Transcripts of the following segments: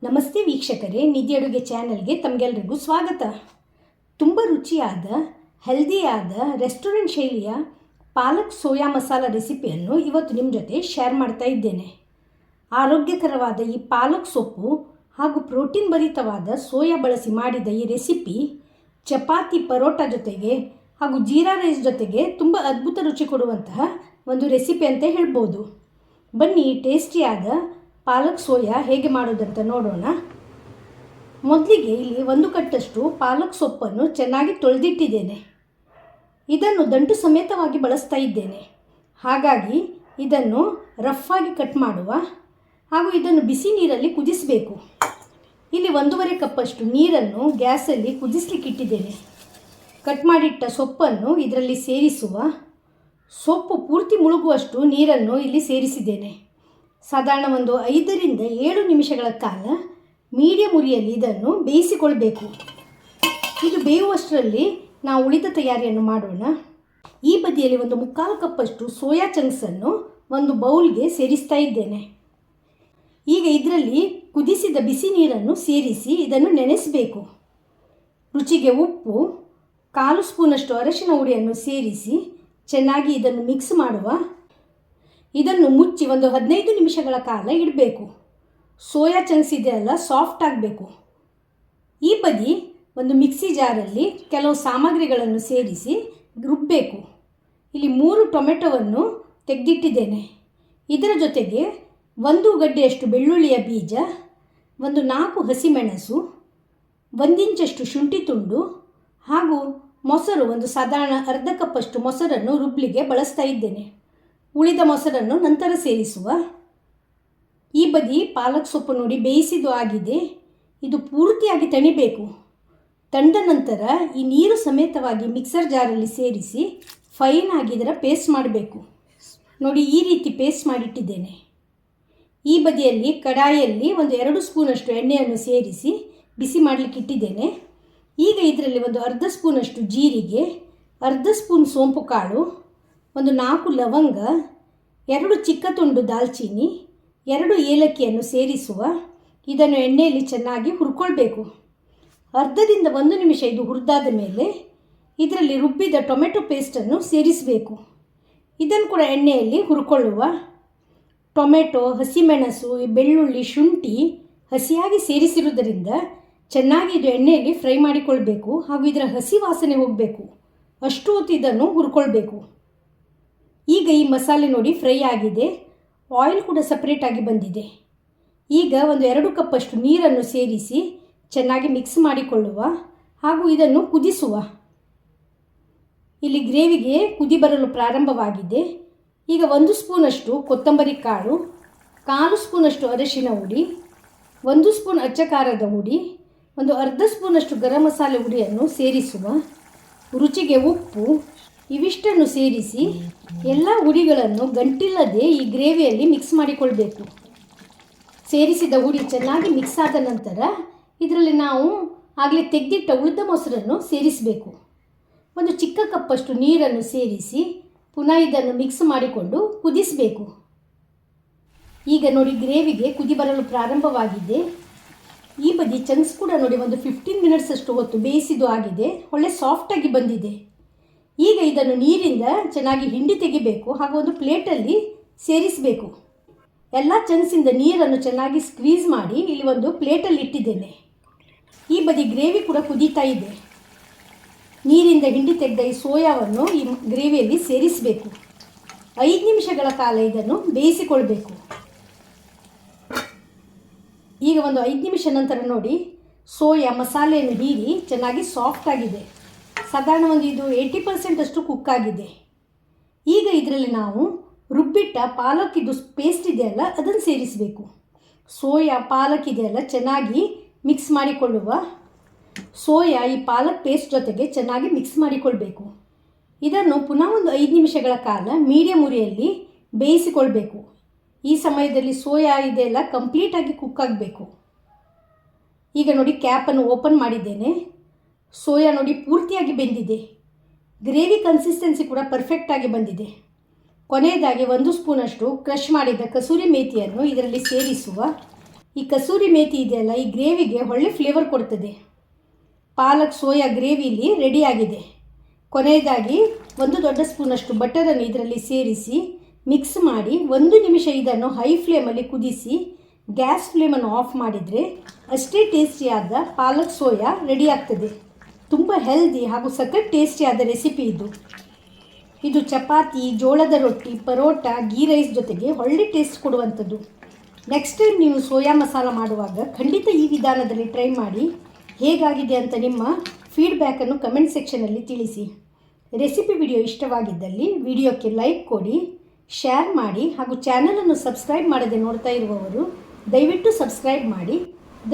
ನಮಸ್ತೆ ವೀಕ್ಷಕರೇ, ನಿಧಿ ಅಡುಗೆ ಚಾನೆಲ್ಗೆ ತಮಗೆಲ್ಲರಿಗೂ ಸ್ವಾಗತ. ತುಂಬ ರುಚಿಯಾದ ಹೆಲ್ದಿಯಾದ ರೆಸ್ಟೋರೆಂಟ್ ಶೈಲಿಯ ಪಾಲಕ್ ಸೋಯಾ ಮಸಾಲ ರೆಸಿಪಿಯನ್ನು ಇವತ್ತು ನಿಮ್ಮ ಜೊತೆ ಶೇರ್ ಮಾಡ್ತಾ ಇದ್ದೇನೆ. ಆರೋಗ್ಯಕರವಾದ ಈ ಪಾಲಕ್ ಸೊಪ್ಪು ಹಾಗೂ ಪ್ರೋಟೀನ್ ಭರಿತವಾದ ಸೋಯಾ ಬಳಸಿ ಮಾಡಿದ ಈ ರೆಸಿಪಿ ಚಪಾತಿ ಪರೋಟ ಜೊತೆಗೆ ಹಾಗೂ ಜೀರಾ ರೈಸ್ ಜೊತೆಗೆ ತುಂಬ ಅದ್ಭುತ ರುಚಿ ಕೊಡುವಂತಹ ಒಂದು ರೆಸಿಪಿ ಅಂತ ಹೇಳ್ಬೋದು. ಬನ್ನಿ ಟೇಸ್ಟಿಯಾದ ಪಾಲಕ್ ಸೋಯಾ ಹೇಗೆ ಮಾಡೋದಂತ ನೋಡೋಣ. ಮೊದಲಿಗೆ ಇಲ್ಲಿ 1 ಕಟ್ಟಷ್ಟು ಪಾಲಕ್ ಸೊಪ್ಪನ್ನು ಚೆನ್ನಾಗಿ ತೊಳೆದಿಟ್ಟಿದ್ದೇನೆ. ಇದನ್ನು ದಂಟು ಸಮೇತವಾಗಿ ಬಳಸ್ತಾ ಇದ್ದೇನೆ. ಹಾಗಾಗಿ ಇದನ್ನು ರಫ್ ಆಗಿ ಕಟ್ ಮಾಡುವ ಹಾಗೂ ಇದನ್ನು ಬಿಸಿ ನೀರಲ್ಲಿ ಕುದಿಸಬೇಕು. ಇಲ್ಲಿ 1.5 ಕಪ್ಪಷ್ಟು ನೀರನ್ನು ಗ್ಯಾಸಲ್ಲಿ ಕುದಿಸ್ಲಿಕ್ಕೆ ಇಟ್ಟಿದ್ದೇನೆ. ಕಟ್ ಮಾಡಿಟ್ಟ ಸೊಪ್ಪನ್ನು ಇದರಲ್ಲಿ ಸೇರಿಸುವ. ಸೊಪ್ಪು ಪೂರ್ತಿ ಮುಳುಗುವಷ್ಟು ನೀರನ್ನು ಇಲ್ಲಿ ಸೇರಿಸಿದ್ದೇನೆ. ಸಾಧಾರಣ ಒಂದು 5 ರಿಂದ 7 ನಿಮಿಷಗಳ ಕಾಲ ಮೀಡಿಯಂ ಉರಿಯಲ್ಲಿ ಇದನ್ನು ಬೇಯಿಸಿಕೊಳ್ಬೇಕು. ಇದು ಬೇಯುವಷ್ಟರಲ್ಲಿ ನಾವು ಉಳಿದ ತಯಾರಿಯನ್ನು ಮಾಡೋಣ. ಈ ಬದಿಯಲ್ಲಿ 1/4 ಕಪ್ಪಷ್ಟು ಸೋಯಾ ಚಂಕ್ಸನ್ನು ಒಂದು ಬೌಲ್ಗೆ ಸೇರಿಸ್ತಾ ಇದ್ದೇನೆ. ಈಗ ಇದರಲ್ಲಿ ಕುದಿಸಿದ ಬಿಸಿ ನೀರನ್ನು ಸೇರಿಸಿ ಇದನ್ನು ನೆನೆಸಬೇಕು. ರುಚಿಗೆ ಉಪ್ಪು, 1/4 ಸ್ಪೂನಷ್ಟು ಅರಿಶಿನ ಹುಡಿಯನ್ನು ಸೇರಿಸಿ ಚೆನ್ನಾಗಿ ಇದನ್ನು ಮಿಕ್ಸ್ ಮಾಡುವ. ಇದನ್ನು ಮುಚ್ಚಿ ಒಂದು 15 ನಿಮಿಷಗಳ ಕಾಲ ಇಡಬೇಕು. ಸೋಯಾ ಚಂಕ್ಸ್ ಇದೆಯಲ್ಲ ಸಾಫ್ಟ್ ಆಗಬೇಕು. ಈ ಬದಿ ಒಂದು ಮಿಕ್ಸಿ ಜಾರಲ್ಲಿ ಕೆಲವು ಸಾಮಗ್ರಿಗಳನ್ನು ಸೇರಿಸಿ ರುಬ್ಬಬೇಕು. ಇಲ್ಲಿ 3 ಟೊಮೆಟೊವನ್ನು ತೆಗೆದಿಟ್ಟಿದ್ದೇನೆ. ಇದರ ಜೊತೆಗೆ 1 ಗಡ್ಡೆಯಷ್ಟು ಬೆಳ್ಳುಳ್ಳಿಯ ಬೀಜ, 4 ಹಸಿಮೆಣಸು, 1 ಇಂಚಷ್ಟು ಶುಂಠಿ ತುಂಡು ಹಾಗೂ ಮೊಸರು, ಒಂದು ಸಾಧಾರಣ ಅರ್ಧ ಕಪ್ಪಷ್ಟು ಮೊಸರನ್ನು ರುಬ್ಲಿಗೆ ಬಳಸ್ತಾ ಇದ್ದೇನೆ. ಉಳಿದ ಮೊಸರನ್ನು ನಂತರ ಸೇರಿಸುವ. ಈ ಬದಿ ಪಾಲಕ್ ಸೊಪ್ಪು ನೋಡಿ ಬೇಯಿಸಿದ್ದು ಆಗಿದೆ. ಇದು ಪೂರ್ತಿಯಾಗಿ ತಣಿಬೇಕು. ತಂದ ನಂತರ ಈ ನೀರು ಸಮೇತವಾಗಿ ಮಿಕ್ಸರ್ ಜಾರಲ್ಲಿ ಸೇರಿಸಿ ಫೈನ್ ಆಗಿ ಇದರ ಪೇಸ್ಟ್ ಮಾಡಬೇಕು. ನೋಡಿ, ಈ ರೀತಿ ಪೇಸ್ಟ್ ಮಾಡಿಟ್ಟಿದ್ದೇನೆ. ಈ ಬದಿಯಲ್ಲಿ ಕಡಾಯಿಯಲ್ಲಿ 2 ಸ್ಪೂನಷ್ಟು ಎಣ್ಣೆಯನ್ನು ಸೇರಿಸಿ ಬಿಸಿ ಮಾಡಲಿಕ್ಕೆ ಇಟ್ಟಿದ್ದೇನೆ. ಈಗ ಇದರಲ್ಲಿ 1/2 ಸ್ಪೂನಷ್ಟು ಜೀರಿಗೆ, 1/2 ಸ್ಪೂನ್ ಸೋಂಪು ಕಾಳು, 4 ಲವಂಗ, 2 ಚಿಕ್ಕ ತುಂಡು ದಾಲ್ಚೀನಿ, 2 ಏಲಕ್ಕಿಯನ್ನು ಸೇರಿಸುವ. ಇದನ್ನು ಎಣ್ಣೆಯಲ್ಲಿ ಚೆನ್ನಾಗಿ ಹುರ್ಕೊಳ್ಬೇಕು. ಅರ್ಧದಿಂದ 1 ನಿಮಿಷ ಇದು ಹುರಿದಾದ ಮೇಲೆ ಇದರಲ್ಲಿ ರುಬ್ಬಿದ ಟೊಮೆಟೊ ಪೇಸ್ಟನ್ನು ಸೇರಿಸಬೇಕು. ಇದನ್ನು ಕೂಡ ಎಣ್ಣೆಯಲ್ಲಿ ಹುರ್ಕೊಳ್ಳುವ. ಟೊಮೆಟೊ, ಹಸಿಮೆಣಸು, ಬೆಳ್ಳುಳ್ಳಿ, ಶುಂಠಿ ಹಸಿಯಾಗಿ ಸೇರಿಸಿರುವುದರಿಂದ ಚೆನ್ನಾಗಿ ಇದು ಎಣ್ಣೆಯಲ್ಲಿ ಫ್ರೈ ಮಾಡಿಕೊಳ್ಬೇಕು ಹಾಗೂ ಇದರ ಹಸಿ ವಾಸನೆ ಹೋಗಬೇಕು. ಅಷ್ಟು ಹೊತ್ತು ಇದನ್ನು ಹುರ್ಕೊಳ್ಬೇಕು. ಈಗ ಈ ಮಸಾಲೆ ನೋಡಿ ಫ್ರೈ ಆಗಿದೆ. ಆಯಿಲ್ ಕೂಡ ಸಪ್ರೇಟಾಗಿ ಬಂದಿದೆ. ಈಗ 2 ಕಪ್ಪಷ್ಟು ನೀರನ್ನು ಸೇರಿಸಿ ಚೆನ್ನಾಗಿ ಮಿಕ್ಸ್ ಮಾಡಿಕೊಳ್ಳುವ ಹಾಗೂ ಇದನ್ನು ಕುದಿಸುವ. ಇಲ್ಲಿ ಗ್ರೇವಿಗೆ ಕುದಿ ಬರಲು ಪ್ರಾರಂಭವಾಗಿದೆ. ಈಗ 1 ಸ್ಪೂನಷ್ಟು ಕೊತ್ತಂಬರಿ ಕಾಳು, 1/4 ಸ್ಪೂನಷ್ಟು ಅರಿಶಿನ ಹುಡಿ, 1 ಸ್ಪೂನ್ ಅಚ್ಚ ಖಾರದ ಹುಡಿ, 1/2 ಸ್ಪೂನಷ್ಟು ಗರಂ ಮಸಾಲೆ ಹುಡಿಯನ್ನು ಸೇರಿಸುವ. ರುಚಿಗೆ ಉಪ್ಪು ಇವಿಷ್ಟನ್ನು ಸೇರಿಸಿ ಎಲ್ಲ ಹುಡಿಗಳನ್ನು ಗಂಟಿಲ್ಲದೆ ಈ ಗ್ರೇವಿಯಲ್ಲಿ ಮಿಕ್ಸ್ ಮಾಡಿಕೊಳ್ಬೇಕು. ಸೇರಿಸಿದ ಹುಡಿ ಚೆನ್ನಾಗಿ ಮಿಕ್ಸ್ ಆದ ನಂತರ ಇದರಲ್ಲಿ ನಾವು ಆಗಲೇ ತೆಗೆದಿಟ್ಟ ಉಳಿದ ಮೊಸರನ್ನು ಸೇರಿಸಬೇಕು. 1 ಚಿಕ್ಕ ಕಪ್ಪಷ್ಟು ನೀರನ್ನು ಸೇರಿಸಿ ಪುನಃ ಇದನ್ನು ಮಿಕ್ಸ್ ಮಾಡಿಕೊಂಡು ಕುದಿಸಬೇಕು. ಈಗ ನೋಡಿ, ಗ್ರೇವಿಗೆ ಕುದಿ ಬರಲು ಪ್ರಾರಂಭವಾಗಿದೆ. ಈ ಬದಿ ಚಂಕ್ಸ್ ಕೂಡ ನೋಡಿ 15 ಮಿನಿಟ್ಸ್ ಅಷ್ಟು ಹೊತ್ತು ಬೇಯಿಸಿದ್ದು ಆಗಿದೆ. ಒಳ್ಳೆ ಸಾಫ್ಟಾಗಿ ಬಂದಿದೆ. ಈಗ ಇದನ್ನು ನೀರಿಂದ ಚೆನ್ನಾಗಿ ಹಿಂಡಿ ತೆಗಿಬೇಕು ಹಾಗೂ ಒಂದು ಪ್ಲೇಟಲ್ಲಿ ಸೇರಿಸಬೇಕು. ಎಲ್ಲ ಚಂಕ್ಸಿಂದ ನೀರನ್ನು ಚೆನ್ನಾಗಿ ಸ್ಕ್ವೀಸ್ ಮಾಡಿ ಇಲ್ಲಿ ಒಂದು ಪ್ಲೇಟಲ್ಲಿ ಇಟ್ಟಿದ್ದೇನೆ. ಈ ಬದಿ ಗ್ರೇವಿ ಕೂಡ ಕುದೀತಾ ಇದೆ. ನೀರಿಂದ ಹಿಂಡಿ ತೆಗೆದ ಈ ಸೋಯಾವನ್ನು ಈ ಗ್ರೇವಿಯಲ್ಲಿ ಸೇರಿಸಬೇಕು. 5 ನಿಮಿಷಗಳ ಕಾಲ ಇದನ್ನು ಬೇಯಿಸಿಕೊಳ್ಬೇಕು. ಈಗ 5 ನಿಮಿಷ ನಂತರ ನೋಡಿ, ಸೋಯಾ ಮಸಾಲೆಯನ್ನು ಹೀರಿ ಚೆನ್ನಾಗಿ ಸಾಫ್ಟ್ ಆಗಿದೆ. ಸಾಧಾರಣ ಇದು 80% ಅಷ್ಟು ಕುಕ್ ಆಗಿದೆ. ಈಗ ಇದರಲ್ಲಿ ನಾವು ರುಬ್ಬಿಟ್ಟ ಪಾಲಕ್ ಪೇಸ್ಟ್ ಇದೆಯಲ್ಲ ಅದನ್ನು ಸೇರಿಸಬೇಕು. ಸೋಯಾ ಪಾಲಕ್ ಇದೆಯಲ್ಲ ಚೆನ್ನಾಗಿ ಮಿಕ್ಸ್ ಮಾಡಿಕೊಳ್ಳುವ. ಸೋಯಾ ಈ ಪಾಲಕ್ ಪೇಸ್ಟ್ ಜೊತೆಗೆ ಚೆನ್ನಾಗಿ ಮಿಕ್ಸ್ ಮಾಡಿಕೊಳ್ಬೇಕು. ಇದನ್ನು ಪುನಃ 5 ನಿಮಿಷಗಳ ಕಾಲ ಮೀಡಿಯಂ ಉರಿಯಲ್ಲಿ ಬೇಯಿಸಿಕೊಳ್ಬೇಕು. ಈ ಸಮಯದಲ್ಲಿ ಸೋಯಾ ಇದೆಲ್ಲ ಕಂಪ್ಲೀಟಾಗಿ ಕುಕ್ ಆಗಬೇಕು. ಈಗ ನೋಡಿ, ಕ್ಯಾಪನ್ನು ಓಪನ್ ಮಾಡಿದ್ದೇನೆ. ಸೋಯಾ ನೋಡಿ ಪೂರ್ತಿಯಾಗಿ ಬೆಂದಿದೆ. ಗ್ರೇವಿ ಕನ್ಸಿಸ್ಟೆನ್ಸಿ ಕೂಡ ಪರ್ಫೆಕ್ಟಾಗಿ ಬಂದಿದೆ. ಕೊನೆಯದಾಗಿ 1 ಸ್ಪೂನಷ್ಟು ಕ್ರಷ್ ಮಾಡಿದ ಕಸೂರಿ ಮೇಥಿಯನ್ನು ಇದರಲ್ಲಿ ಸೇರಿಸುವ. ಈ ಕಸೂರಿ ಮೇಥಿ ಇದೆಯಲ್ಲ, ಈ ಗ್ರೇವಿಗೆ ಒಳ್ಳೆ ಫ್ಲೇವರ್ ಕೊಡ್ತದೆ. ಪಾಲಕ್ ಸೋಯಾ ಗ್ರೇವಿಲಿ ರೆಡಿಯಾಗಿದೆ. ಕೊನೆಯದಾಗಿ 1 ದೊಡ್ಡ ಸ್ಪೂನಷ್ಟು ಬಟರನ್ನು ಇದರಲ್ಲಿ ಸೇರಿಸಿ ಮಿಕ್ಸ್ ಮಾಡಿ 1 ನಿಮಿಷ ಇದನ್ನು ಹೈ ಫ್ಲೇಮಲ್ಲಿ ಕುದಿಸಿ ಗ್ಯಾಸ್ ಫ್ಲೇಮನ್ನು ಆಫ್ ಮಾಡಿದರೆ ಅಷ್ಟೇ ಟೇಸ್ಟಿಯಾದ ಪಾಲಕ್ ಸೋಯಾ ರೆಡಿ ಆಗ್ತದೆ. ತುಂಬ ಹೆಲ್ದಿ ಹಾಗೂ ಸಖತ್ ಟೇಸ್ಟಿಯಾದ ರೆಸಿಪಿ ಇದು ಚಪಾತಿ, ಜೋಳದ ರೊಟ್ಟಿ, ಪರೋಟ, ಗೀ ರೈಸ್ ಜೊತೆಗೆ ಒಳ್ಳೆ ಟೇಸ್ಟ್ ಕೊಡುವಂಥದ್ದು. ನೆಕ್ಸ್ಟ್ ಟೈಮ್ ನೀವು ಸೋಯಾ ಮಸಾಲ ಮಾಡುವಾಗ ಖಂಡಿತ ಈ ವಿಧಾನದಲ್ಲಿ ಟ್ರೈ ಮಾಡಿ. ಹೇಗಾಗಿದೆ ಅಂತ ನಿಮ್ಮ ಫೀಡ್ಬ್ಯಾಕನ್ನು ಕಮೆಂಟ್ ಸೆಕ್ಷನಲ್ಲಿ ತಿಳಿಸಿ. ರೆಸಿಪಿ ವಿಡಿಯೋ ಇಷ್ಟವಾಗಿದ್ದಲ್ಲಿ ವಿಡಿಯೋಕ್ಕೆ ಲೈಕ್ ಕೊಡಿ, ಶೇರ್ ಮಾಡಿ ಹಾಗೂ ಚಾನಲನ್ನು ಸಬ್ಸ್ಕ್ರೈಬ್ ಮಾಡದೆ ನೋಡ್ತಾ ಇರುವವರು ದಯವಿಟ್ಟು ಸಬ್ಸ್ಕ್ರೈಬ್ ಮಾಡಿ.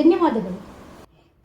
ಧನ್ಯವಾದಗಳು.